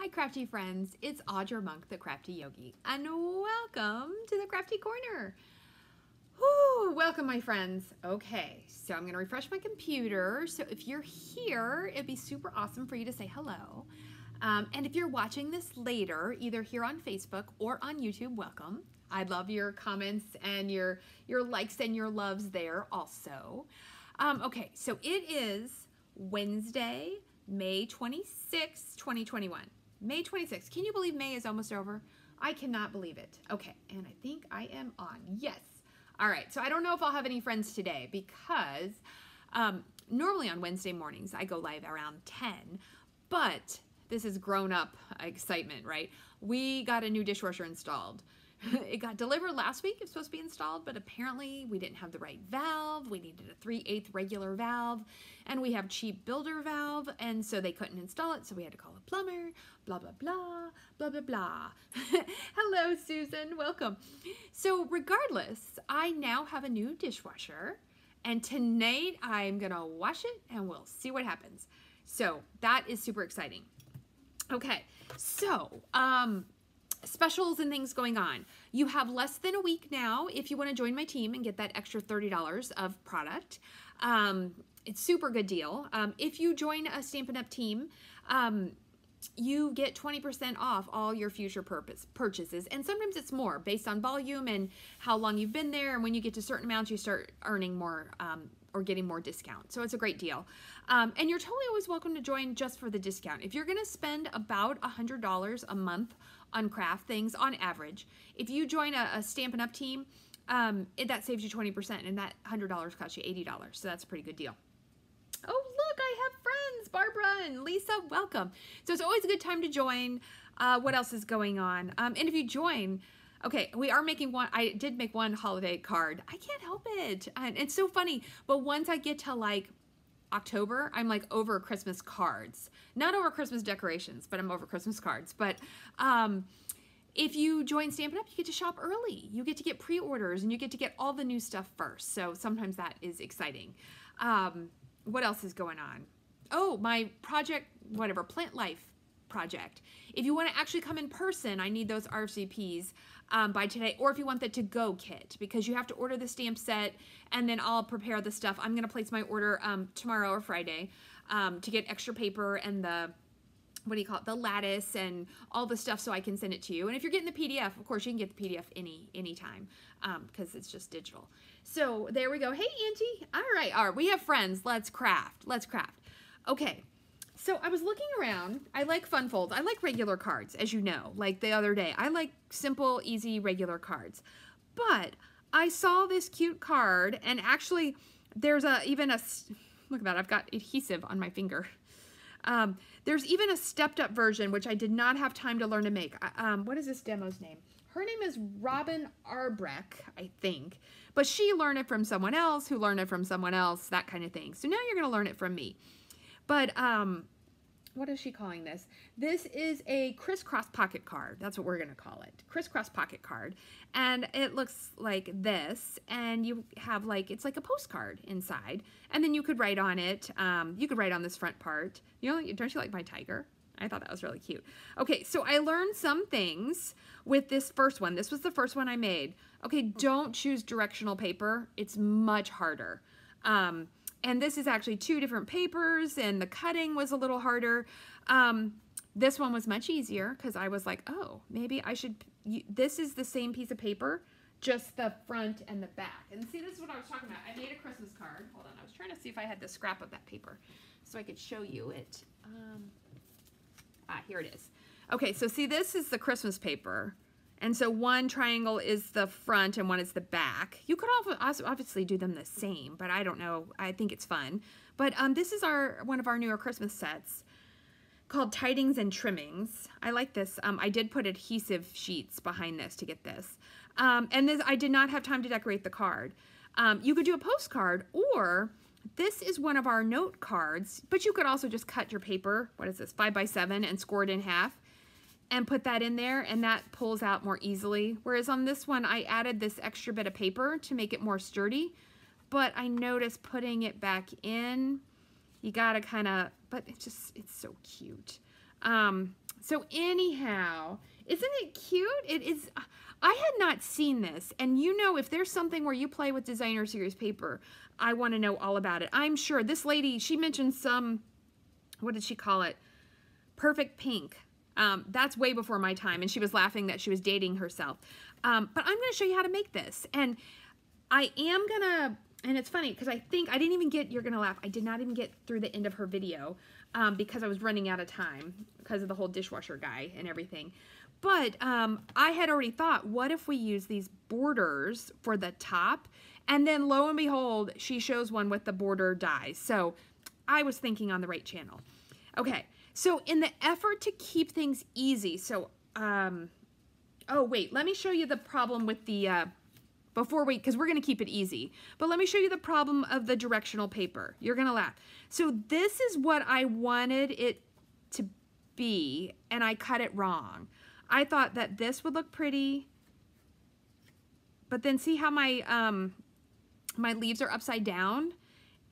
Hi crafty friends, it's Audra Monk, the Crafty Yogi, and welcome to the Crafty Corner. Whew, welcome my friends. Okay, so I'm gonna refresh my computer. So if you're here, it'd be super awesome for you to say hello. And if you're watching this later, either here on Facebook or on YouTube, welcome. I'd love your comments and your likes and your loves there also. Okay, so it is Wednesday, May 26, 2021. May 26th. Can you believe May is almost over? I cannot believe it. Okay, and I think I am on. Yes. All right, so I don't know if I'll have any friends today because normally on Wednesday mornings I go live around 10, but this is grown-up excitement, right? We got a new dishwasher installed. It got delivered last week. It's supposed to be installed, but apparently we didn't have the right valve. We needed a 3/8 regular valve, and we have cheap builder valve, and so they couldn't install it, so we had to call a plumber, blah, blah, blah, blah, blah, blah. Hello, Susan. Welcome. So regardless, I now have a new dishwasher, and tonight I'm going to wash it, and we'll see what happens. So that is super exciting. Okay, so specials and things going on. You have less than a week now if you want to join my team and get that extra $30 of product. It's super good deal. If you join a Stampin' Up! Team, you get 20% off all your future purchases, and sometimes it's more based on volume and how long you've been there, and when you get to certain amounts you start earning more or getting more discount. So it's a great deal. And you're totally always welcome to join just for the discount. If you're gonna spend about $100 a month on craft things on average, if you join a Stampin' Up! Team, that saves you 20%, and that $100 costs you $80. So that's a pretty good deal. Oh, look, I have friends, Barbara and Lisa, welcome. So it's always a good time to join. What else is going on? And if you join, okay, we are making one, I did make one holiday card. I can't help it. And it's so funny, but once I get to like October, I'm like over Christmas cards. Not over Christmas decorations, but I'm over Christmas cards. But if you join Stampin' Up!, you get to shop early. You get to get pre-orders, and you get to get all the new stuff first. So sometimes that is exciting. What else is going on? Oh, my project, whatever, Plant Life project. If you want to actually come in person, I need those RCPs by today, or if you want the to-go kit, because you have to order the stamp set, and then I'll prepare the stuff. I'm going to place my order tomorrow or Friday to get extra paper and the, what do you call it, the lattice and all the stuff so I can send it to you. And if you're getting the PDF, of course, you can get the PDF anytime because it's just digital. So there we go. Hey, Auntie. All right, we have friends. Let's craft. Let's craft. Okay. So I was looking around. I like fun folds. I like regular cards, as you know, like the other day. I like simple, easy, regular cards. But I saw this cute card, and actually there's even a, look at that, I've got adhesive on my finger. There's even a stepped up version, which I did not have time to learn to make. What is this demo's name? Her name is Robin Arbrecht, I think. But she learned it from someone else who learned it from someone else, that kind of thing. So now you're going to learn it from me. But what is she calling this? This is a crisscross pocket card. That's what we're going to call it. Crisscross pocket card. And it looks like this. And you have like, it's like a postcard inside. And then you could write on it. You could write on this front part. You know, don't you like my tiger? I thought that was really cute. Okay, so I learned some things with this first one. This was the first one I made. Okay, don't choose directional paper. It's much harder. And this is actually 2 different papers, and the cutting was a little harder. This one was much easier because I was like, oh, maybe I should, this is the same piece of paper, just the front and the back. And see, this is what I was talking about. I made a Christmas card. Hold on, I was trying to see if I had the scrap of that paper so I could show you it. Here it is. Okay, so see, this is the Christmas paper. And so one triangle is the front and one is the back. You could also obviously do them the same, but I don't know. I think it's fun. But this is one of our newer Christmas sets called Tidings and Trimmings. I like this. I did put adhesive sheets behind this to get this. And this, I did not have time to decorate the card. You could do a postcard, or this is one of our note cards, but you could also just cut your paper, what is this, 5x7, and score it in half and put that in there, and that pulls out more easily. Whereas on this one, I added this extra bit of paper to make it more sturdy, but I noticed putting it back in, you gotta kind of, but it's so cute. So anyhow, isn't it cute? It is. I had not seen this, and you know, if there's something where you play with designer series paper, I want to know all about it. I'm sure this lady, she mentioned some, what did she call it? Perfect Pink. That's way before my time, and she was laughing that she was dating herself. But I'm going to show you how to make this, and I am going to, and it's funny because I think I didn't even get, you're going to laugh, I did not even get through the end of her video because I was running out of time because of the whole dishwasher guy and everything. But I had already thought, what if we use these borders for the top? And then lo and behold, she shows one with the border dies. So I was thinking on the right channel. Okay, so in the effort to keep things easy, so, oh wait, let me show you the problem with the, before we, because we're going to keep it easy. But let me show you the problem of the directional paper. You're going to laugh. So this is what I wanted it to be, and I cut it wrong. I thought that this would look pretty, but then see how my my leaves are upside down?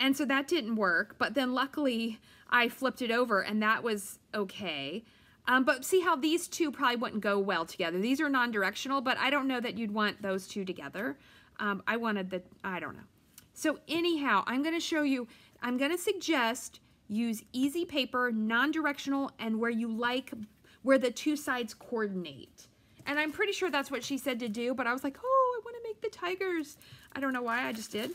And so that didn't work, but then luckily I flipped it over and that was okay. But see how these two probably wouldn't go well together. These are non-directional, but I don't know that you'd want those two together. I wanted the, I don't know. So anyhow, I'm gonna show you, I'm gonna suggest use easy paper, non-directional, and where you like, where the two sides coordinate. And I'm pretty sure that's what she said to do, but I was like, oh, I want to make the tigers. I don't know why, I just did.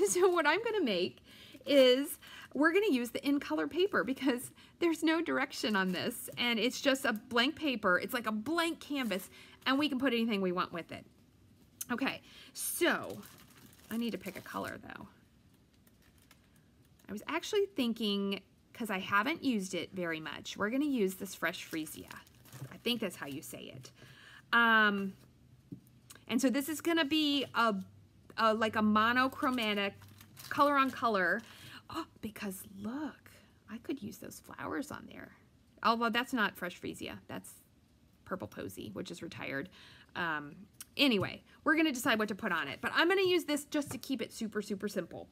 So what I'm going to make is we're going to use the in color paper because there's no direction on this and it's just a blank paper. It's like a blank canvas and we can put anything we want with it. Okay, so I need to pick a color though. I was actually thinking, because I haven't used it very much, we're going to use this Fresh Freesia. I think that's how you say it. And so this is going to be like a monochromatic color on color. Oh, because look, I could use those flowers on there. Although that's not Fresh Freesia. That's Purple Posy, which is retired. Anyway, we're going to decide what to put on it. But I'm going to use this just to keep it super, super simple.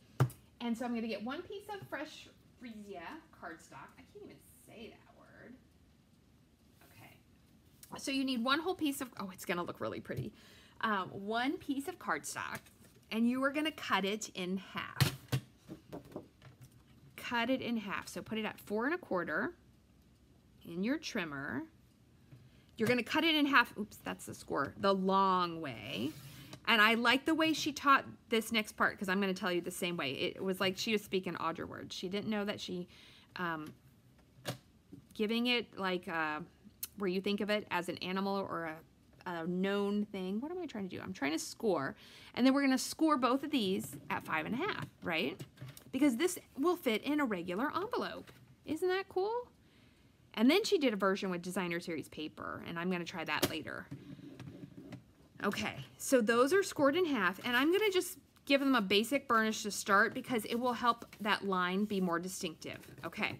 And so I'm going to get one piece of Fresh Freesia cardstock. I can't even say that word. Okay. So you need one whole piece of, oh, it's going to look really pretty. One piece of cardstock, and you are going to cut it in half. Cut it in half. So put it at 4 1/4 in your trimmer. You're going to cut it in half. Oops, that's the score. The long way. And I like the way she taught this next part because I'm going to tell you the same way. It was like she was speaking Audra words. She didn't know that she, giving it like where you think of it as an animal or a known thing. What am I trying to do? I'm trying to score. And then we're going to score both of these at 5 1/2, right? Because this will fit in a regular envelope. Isn't that cool? And then she did a version with designer series paper, and I'm going to try that later. Okay, so those are scored in half, and I'm going to just give them a basic burnish to start because it will help that line be more distinctive. Okay,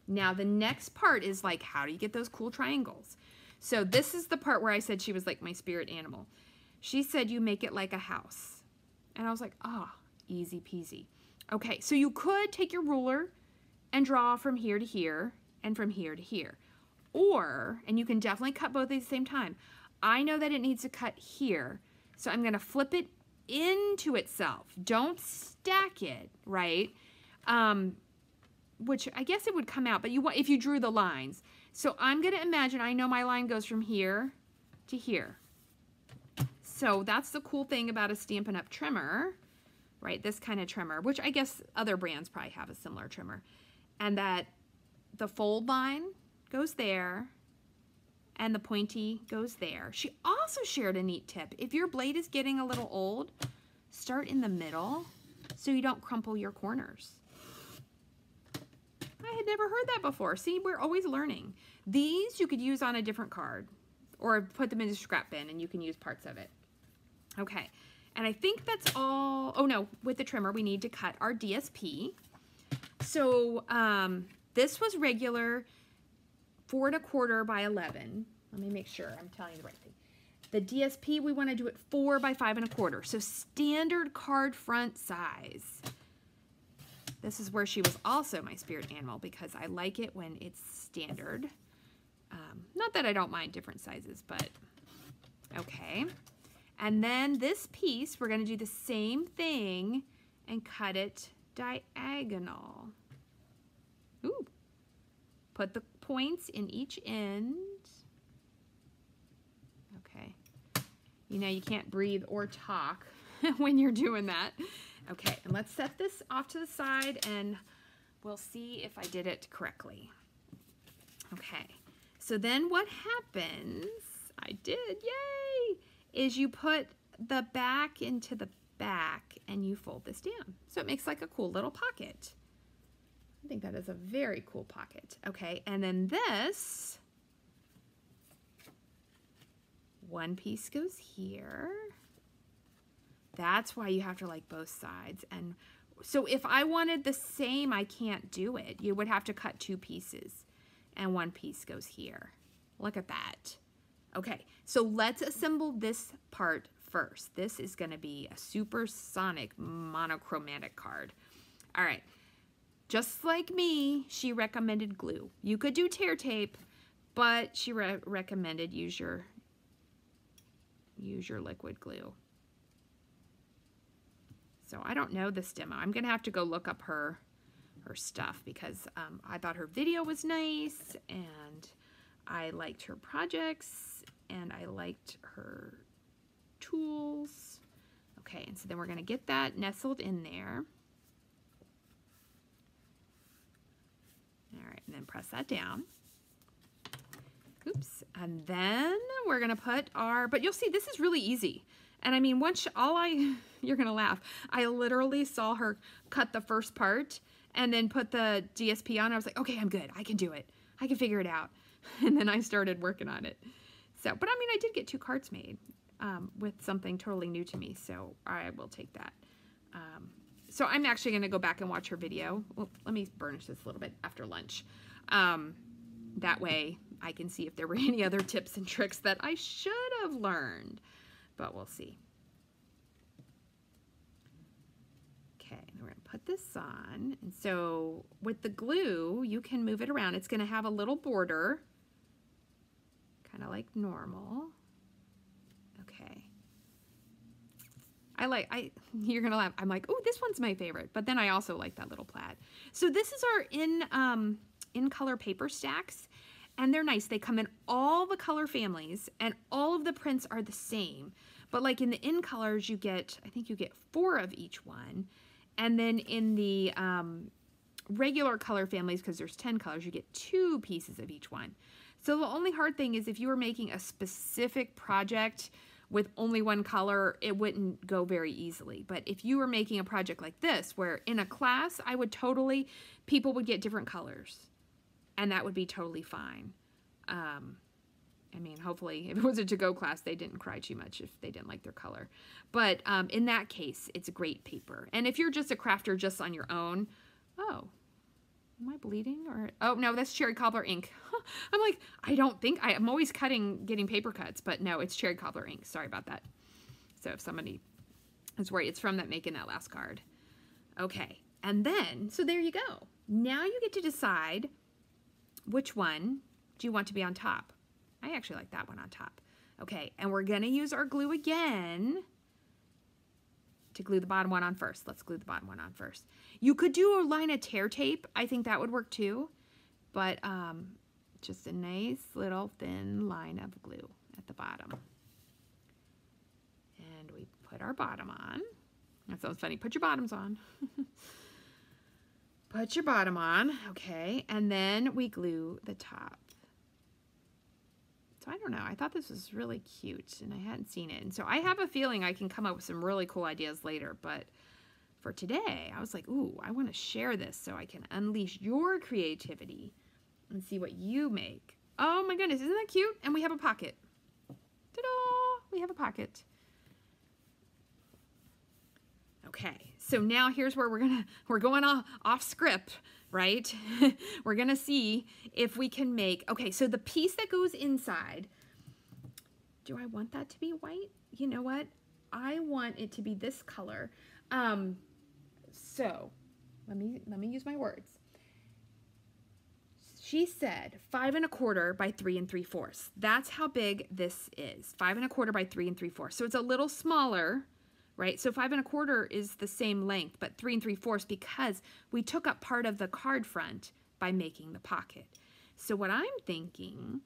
now the next part is like, how do you get those cool triangles? So this is the part where I said she was like my spirit animal. She said you make it like a house. And I was like, oh, easy peasy. Okay, so you could take your ruler and draw from here to here and from here to here. Or, and you can definitely cut both at the same time, I know that it needs to cut here, so I'm going to flip it into itself. Don't stack it, right? Which I guess it would come out, but you want if you drew the lines. So I'm going to imagine, I know my line goes from here to here. So that's the cool thing about a Stampin' Up! Trimmer, right? This kind of trimmer, which I guess other brands probably have a similar trimmer. And that the fold line goes there, and the pointy goes there. She also shared a neat tip. If your blade is getting a little old, start in the middle so you don't crumple your corners. I had never heard that before. See, we're always learning. These you could use on a different card or put them in a scrap bin and you can use parts of it. Okay, and I think that's all. Oh no, with the trimmer we need to cut our DSP. So this was regular 4 1/4 by 11. Let me make sure I'm telling you the right thing. The DSP, we want to do it 4 by 5 1/4. So standard card front size. This is where she was also my spirit animal because I like it when it's standard. Not that I don't mind different sizes, but okay. And then this piece, we're going to do the same thing and cut it diagonal. Ooh. Put the points in each end. Okay. You know, you can't breathe or talk when you're doing that. Okay, and let's set this off to the side and we'll see if I did it correctly. Okay, so then what happens, I did, yay, is you put the back into the back and you fold this down. So it makes like a cool little pocket. I think that is a very cool pocket. Okay, and then this, one piece goes here. That's why you have to like both sides. And so if I wanted the same, I can't do it. You would have to cut two pieces and one piece goes here. Look at that. Okay, so let's assemble this part first. This is gonna be a supersonic monochromatic card. All right, just like me, she recommended glue. You could do tear tape, but she recommended use your liquid glue. So I don't know this demo. I'm gonna have to go look up her stuff because I thought her video was nice and I liked her projects and I liked her tools. Okay, and so then we're gonna get that nestled in there. All right, and then press that down. Oops, and then we're gonna put our, but you'll see this is really easy. And I mean, once you're gonna laugh, I literally saw her cut the first part and then put the DSP on. I was like, okay, I'm good, I can do it. I can figure it out. And then I started working on it. So, but I mean, I did get 2 cards made with something totally new to me, so I will take that. So I'm actually gonna go back and watch her video. Well, let me burnish this a little bit after lunch. That way I can see if there were any other tips and tricks that I should have learned, but we'll see. Okay, we're gonna put this on. And so with the glue, you can move it around. It's gonna have a little border, kind of like normal. Okay. You're gonna laugh. I'm like, oh, this one's my favorite, but then I also like that little plaid. So this is our in color paper stacks, and they're nice. They come in all the color families, and all of the prints are the same. But like in the in colors, you get, I think you get 4 of each one, and then in the regular color families, because there's 10 colors, you get 2 pieces of each one. So the only hard thing is if you were making a specific project with only one color, it wouldn't go very easily. But if you were making a project like this, where in a class, people would get different colors, and that would be totally fine. I mean, hopefully, if it was a to-go class, they didn't cry too much if they didn't like their color. But in that case, it's a great paper. And if you're just a crafter just on your own, oh, am I bleeding? Or oh, no, that's cherry cobbler ink. I'm like, I'm always getting paper cuts, but no, it's cherry cobbler ink. Sorry about that. So if somebody is worried, it's from making that last card. Okay, and then, so there you go. Now you get to decide which one do you want to be on top. I actually like that one on top. Okay, and we're gonna use our glue again to glue the bottom one on first. Let's glue the bottom one on first. You could do a line of tear tape. I think that would work too, but just a nice little thin line of glue at the bottom. And we put our bottom on. That sounds funny. Put your bottoms on. Put your bottom on, okay, and then we glue the top. So I don't know, I thought this was really cute and I hadn't seen it. And so I have a feeling I can come up with some really cool ideas later, but for today, I was like, ooh, I want to share this so I can unleash your creativity and see what you make. Oh my goodness, isn't that cute? And we have a pocket. Ta-da! We have a pocket. Okay, so now here's where we're going off script, right? We're gonna see if we can make, okay, so the piece that goes inside, do I want that to be white? You know what? I want it to be this color. So let me use my words. she said 5 1/4 by 3 3/4. That's how big this is. 5 1/4 by 3 3/4. So it's a little smaller, right? So 5 1/4 is the same length, but 3 3/4 because we took up part of the card front by making the pocket. So what I'm thinking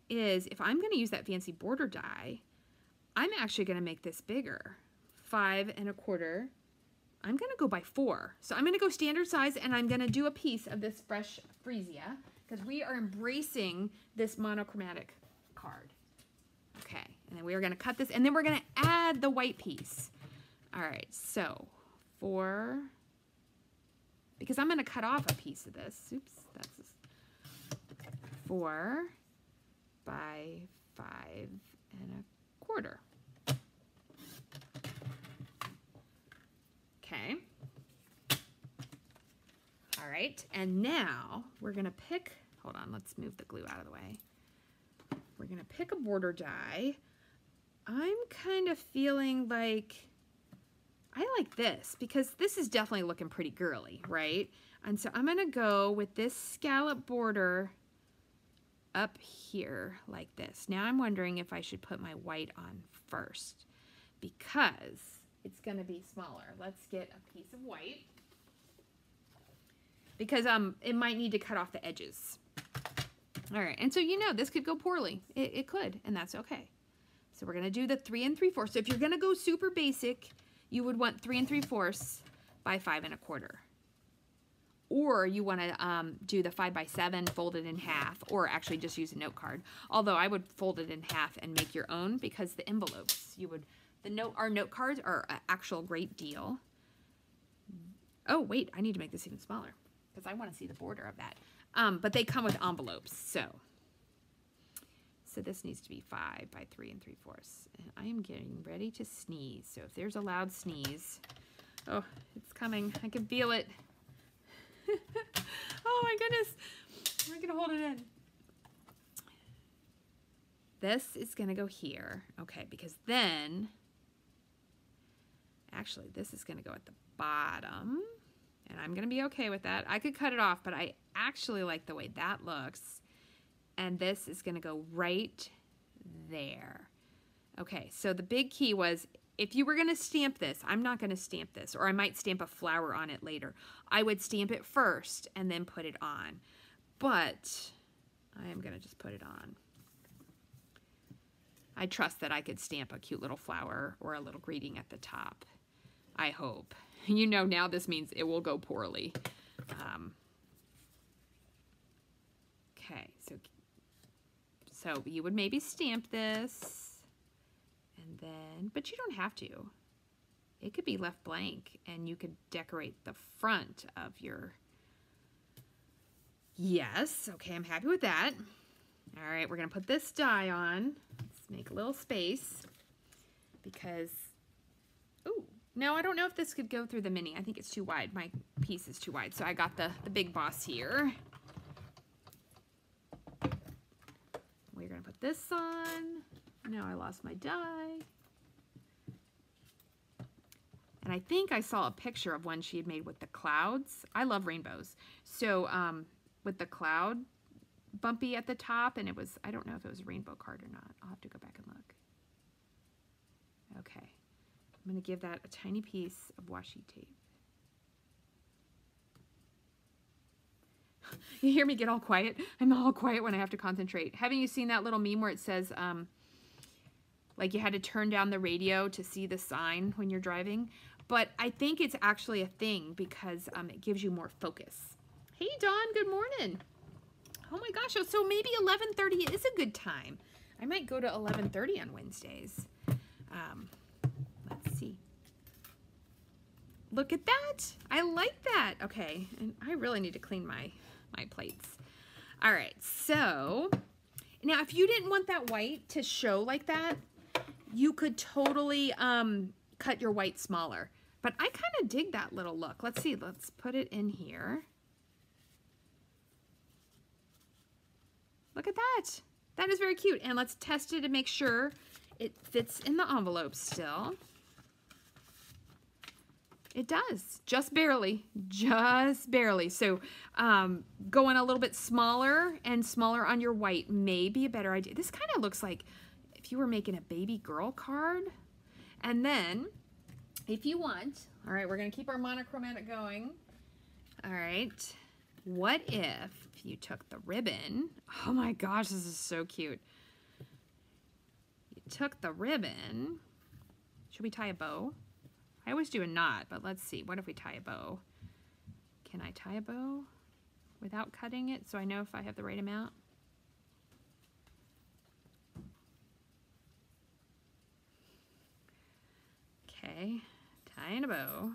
is if I'm going to use that fancy border die, I'm actually going to make this bigger. 5 1/4. I'm going to go by 4. So I'm going to go standard size, and I'm going to do a piece of this fresh freesia because we are embracing this monochromatic card. Okay, and then we are going to cut this, and then we're going to add the white piece. All right, so 4, because I'm going to cut off a piece of this. Oops, that's 4 by 5 1/4. Okay. All right, and now we're gonna pick, hold on, let's move the glue out of the way. We're gonna pick a border die. I'm kind of feeling like, I like this because this is definitely looking pretty girly, right? And so I'm gonna go with this scallop border up here like this. Now I'm wondering if I should put my white on first because it's going to be smaller. Let's get a piece of white because it might need to cut off the edges. All right, and so you know this could go poorly. It could, and that's okay. So we're going to do the 3 3/4. So if you're going to go super basic, you would want 3 3/4 by 5 1/4. Or you want to do the 5 by 7, fold it in half, or actually just use a note card. Although I would fold it in half and make your own because the envelopes you would. Our note cards are an actual great deal. Oh, wait, I need to make this even smaller because I want to see the border of that. But they come with envelopes, so this needs to be 5 by 3 3/4. And I am getting ready to sneeze. So if there's a loud sneeze, oh, it's coming. I can feel it. Oh my goodness. I'm going to hold it in. This is going to go here. Okay, because then actually, this is going to go at the bottom, and I'm going to be okay with that. I could cut it off, but I actually like the way that looks, and this is going to go right there. Okay, so the big key was if you were going to stamp this, I'm not going to stamp this, or I might stamp a flower on it later. I would stamp it first and then put it on, but I am going to just put it on. I trust that I could stamp a cute little flower or a little greeting at the top. I hope. You know now this means it will go poorly. Okay, so you would maybe stamp this, and then, but you don't have to. It could be left blank, and you could decorate the front of your, yes, okay, I'm happy with that. All right, we're gonna put this die on. Let's make a little space because, ooh, no, I don't know if this could go through the mini. I think it's too wide. My piece is too wide, so I got the big boss here. We're gonna put this on. Now I lost my die. And I think I saw a picture of one she had made with the clouds. I love rainbows. So with the cloud bumpy at the top, and it was, I don't know if it was a rainbow card or not. I'll have to go back and look. Okay. I'm going to give that a tiny piece of washi tape. You hear me get all quiet? I'm all quiet when I have to concentrate. Haven't you seen that little meme where it says, like you had to turn down the radio to see the sign when you're driving? But I think it's actually a thing because it gives you more focus. Hey, Dawn, good morning. Oh my gosh, so maybe 11:30 is a good time. I might go to 11:30 on Wednesdays. Let's see. Look at that. I like that. Okay, and I really need to clean my plates. All right, so now if you didn't want that white to show like that, you could totally cut your white smaller. But I kind of dig that little look. Let's see, let's put it in here. Look at that. That is very cute. And let's test it to make sure it fits in the envelope still. It does, just barely, just barely. So going a little bit smaller and smaller on your white may be a better idea. This kind of looks like if you were making a baby girl card. And then if you want, all right, we're gonna keep our monochromatic going. All right, what if you took the ribbon? Oh my gosh, this is so cute. You took the ribbon. Should we tie a bow? I always do a knot, but let's see. What if we tie a bow? Can I tie a bow without cutting it so I know if I have the right amount? Okay, tying a bow.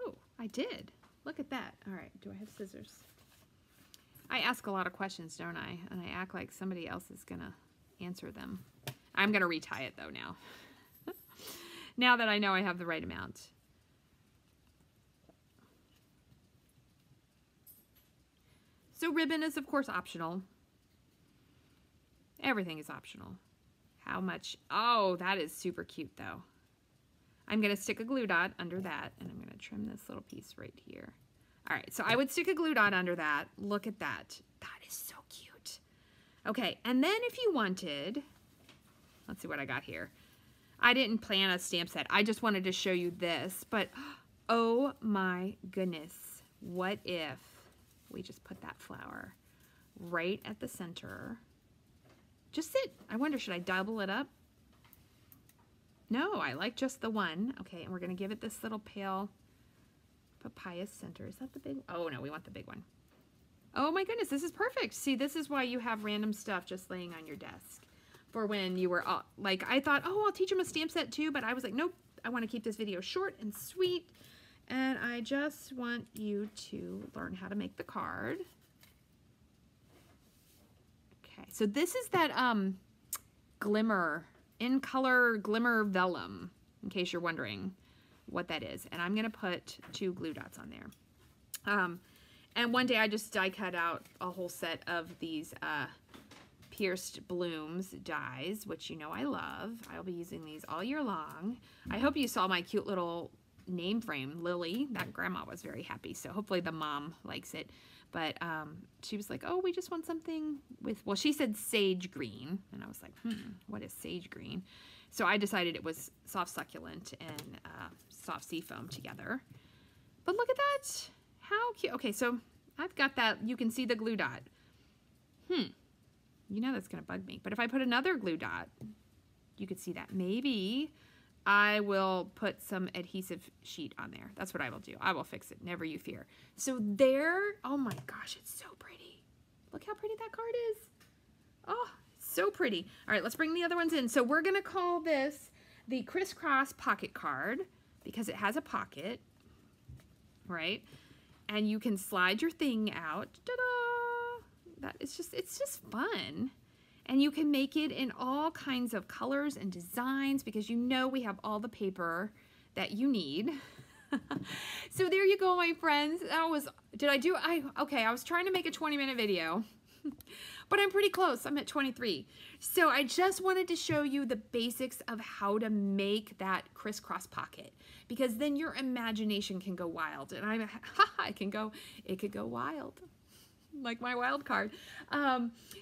Oh, I did. Look at that. All right, do I have scissors? I ask a lot of questions, don't I? And I act like somebody else is gonna answer them. I'm gonna retie it though now. Now that I know I have the right amount. So ribbon is of course optional. Everything is optional. How much? Oh, that is super cute though. I'm gonna stick a glue dot under that and I'm gonna trim this little piece right here. All right, so I would stick a glue dot under that. Look at that. That is so cute. Okay, and then if you wanted, let's see what I got here. I didn't plan a stamp set. I just wanted to show you this, but oh my goodness. What if we just put that flower right at the center? Just sit. I wonder, should I double it up? No, I like just the one. Okay, and we're gonna give it this little pale papaya center. Is that the big? Oh no, we want the big one. Oh my goodness, this is perfect. See, this is why you have random stuff just laying on your desk. For when you were like, I thought, oh, I'll teach them a stamp set too, but I was like, nope, I want to keep this video short and sweet, and I just want you to learn how to make the card. Okay, so this is that glimmer, in color glimmer vellum, in case you're wondering what that is, and I'm gonna put 2 glue dots on there. And one day I just die cut out a whole set of these pierced blooms dies, which you know I love. I'll be using these all year long. I hope you saw my cute little name frame, Lily. That grandma was very happy, so hopefully the mom likes it. But she was like, oh, we just want something with, well, she said sage green, and I was like, what is sage green? So I decided it was soft succulent and soft sea foam together. But look at that, how cute. Okay, so I've got that, you can see the glue dot. You know that's gonna bug me. But if I put another glue dot, you could see that. Maybe I will put some adhesive sheet on there. That's what I will do. I will fix it, never you fear. So there, oh my gosh, it's so pretty. Look how pretty that card is. Oh, so pretty. All right, let's bring the other ones in. So we're gonna call this the Crisscross pocket card because it has a pocket, right? And you can slide your thing out. Ta-da! It's just fun. And you can make it in all kinds of colors and designs because you know we have all the paper that you need. So there you go, my friends. That was, okay, I was trying to make a 20-minute video, but I'm pretty close. I'm at 23. So I just wanted to show you the basics of how to make that crisscross pocket because then your imagination can go wild. And it could go wild. Like my wild card.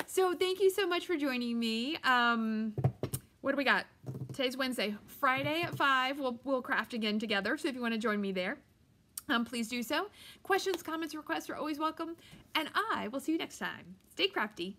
So thank you so much for joining me. What do we got? Today's Wednesday. Friday at 5, we'll craft again together. So if you want to join me there, please do so. Questions, comments, requests are always welcome. And I will see you next time. Stay crafty.